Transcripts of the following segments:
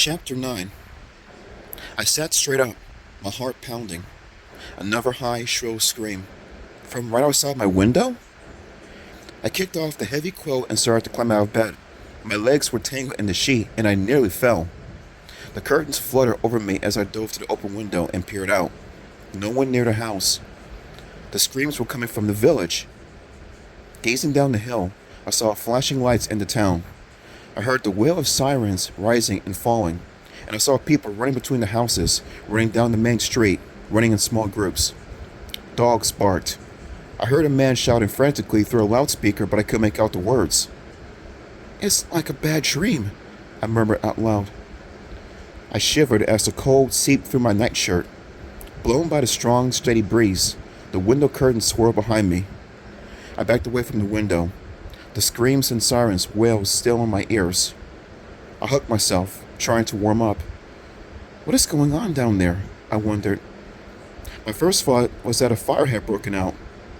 Chapter 9. I sat straight up, my heart pounding. Another high, shrill scream. From right outside my window? I kicked off the heavy quilt and started to climb out of bed. My legs were tangled in the sheet, and I nearly fell. The curtains fluttered over me as I dove to the open window and peered out. No one near the house. The screams were coming from the village. Gazing down the hill, I saw flashing lights in the town. I heard the wail of sirens rising and falling, and I saw people running between the houses, running down the main street, running in small groups. Dogs barked. I heard a man shouting frantically through a loudspeaker, but I couldn't make out the words. "It's like a bad dream," I murmured out loud. I shivered as the cold seeped through my nightshirt. Blown by the strong, steady breeze, the window curtains swirled behind me. I backed away from the window. The screams and sirens wailed still in my ears. I hugged myself, trying to warm up. What is going on down there? I wondered. My first thought was that a fire had broken out,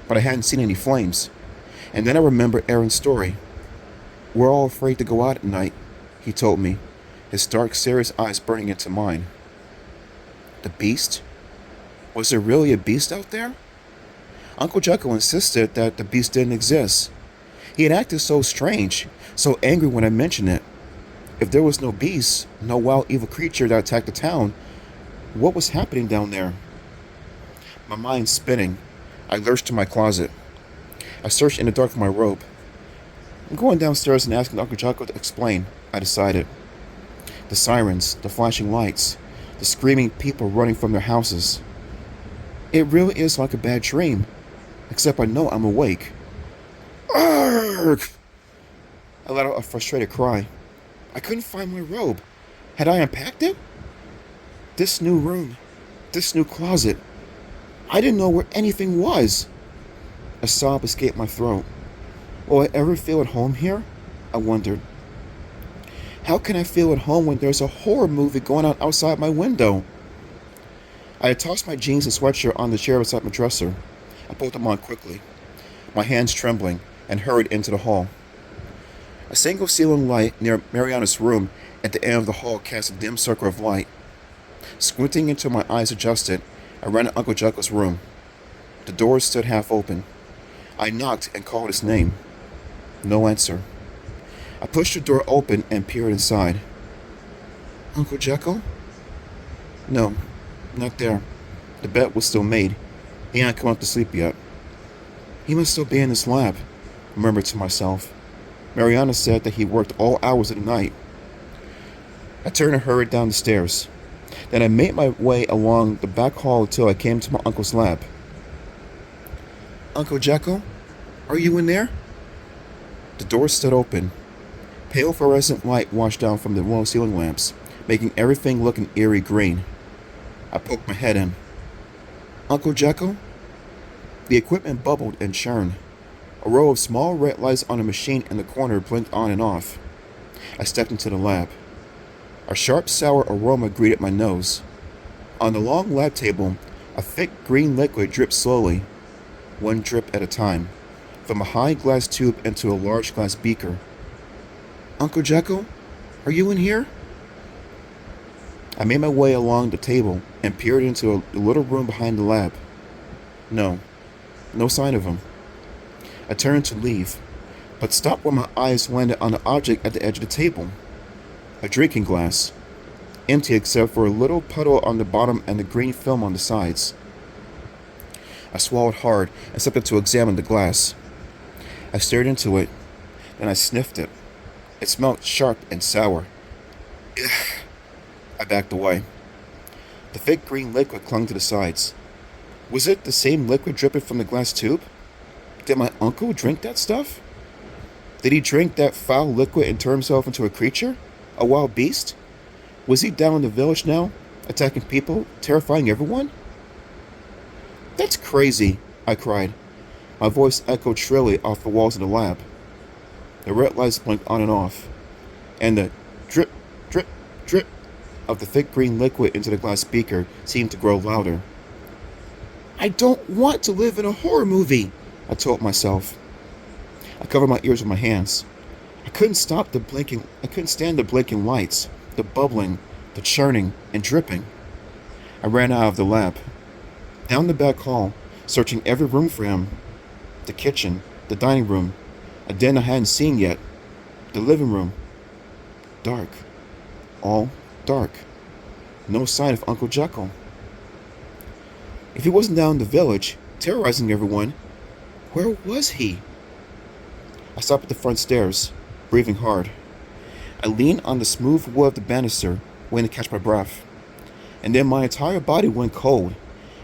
but I hadn't seen any flames. And then I remembered Aaron's story. "We're all afraid to go out at night," he told me, his dark, serious eyes burning into mine. The beast? Was there really a beast out there? Uncle Jekyll insisted that the beast didn't exist. He had acted so strange, so angry when I mentioned it. If there was no beast, no wild evil creature that attacked the town, what was happening down there? My mind spinning, I lurched to my closet. I searched in the dark for my robe. I'm going downstairs and asking Uncle Jekyll to explain, I decided. The sirens, the flashing lights, the screaming people running from their houses. It really is like a bad dream, except I know I'm awake. Arrgh! I let out a frustrated cry. I couldn't find my robe. Had I unpacked it? This new room, this new closet. I didn't know where anything was. A sob escaped my throat. Will I ever feel at home here? I wondered. How can I feel at home when there's a horror movie going on outside my window? I had tossed my jeans and sweatshirt on the chair beside my dresser. I pulled them on quickly, my hands trembling, and hurried into the hall. A single ceiling light near Mariana's room at the end of the hall cast a dim circle of light. Squinting until my eyes adjusted, I ran to Uncle Jekyll's room. The door stood half open. I knocked and called his name. No answer. I pushed the door open and peered inside. Uncle Jekyll? No, not there. The bed was still made. He hadn't come up to sleep yet. He must still be in his lab, I murmured to myself. Mariana said that he worked all hours of the night. I turned and hurried down the stairs. Then I made my way along the back hall until I came to my uncle's lab. Uncle Jekyll, are you in there? The door stood open. Pale fluorescent light washed down from the wall ceiling lamps, making everything look an eerie green. I poked my head in. Uncle Jekyll? The equipment bubbled and churned. A row of small red lights on a machine in the corner blinked on and off. I stepped into the lab. A sharp, sour aroma greeted my nose. On the long lab table, a thick green liquid dripped slowly, one drip at a time, from a high glass tube into a large glass beaker. Uncle Jekyll, are you in here? I made my way along the table and peered into a little room behind the lab. No sign of him. I turned to leave, but stopped when my eyes landed on the object at the edge of the table. A drinking glass, empty except for a little puddle on the bottom and the green film on the sides. I swallowed hard and stepped up to examine the glass. I stared into it, then I sniffed it. It smelled sharp and sour. Ugh. I backed away. The thick green liquid clung to the sides. Was it the same liquid dripping from the glass tube? Did my uncle drink that stuff? Did he drink that foul liquid and turn himself into a creature? A wild beast? Was he down in the village now, attacking people, terrifying everyone? That's crazy, I cried. My voice echoed shrilly off the walls of the lab. The red lights blinked on and off, and the drip, drip, drip of the thick green liquid into the glass beaker seemed to grow louder. I don't want to live in a horror movie, I told myself. I covered my ears with my hands. I couldn't stand the blinking lights, the bubbling, the churning and dripping. I ran out of the lab, down the back hall, searching every room for him. The kitchen, the dining room, a den I hadn't seen yet, the living room. Dark. All dark. No sign of Uncle Jekyll. If he wasn't down in the village, terrorizing everyone, where was he? I stopped at the front stairs, breathing hard. I leaned on the smooth wood of the banister, waiting to catch my breath. And then my entire body went cold,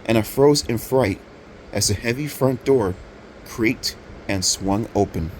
and I froze in fright as the heavy front door creaked and swung open.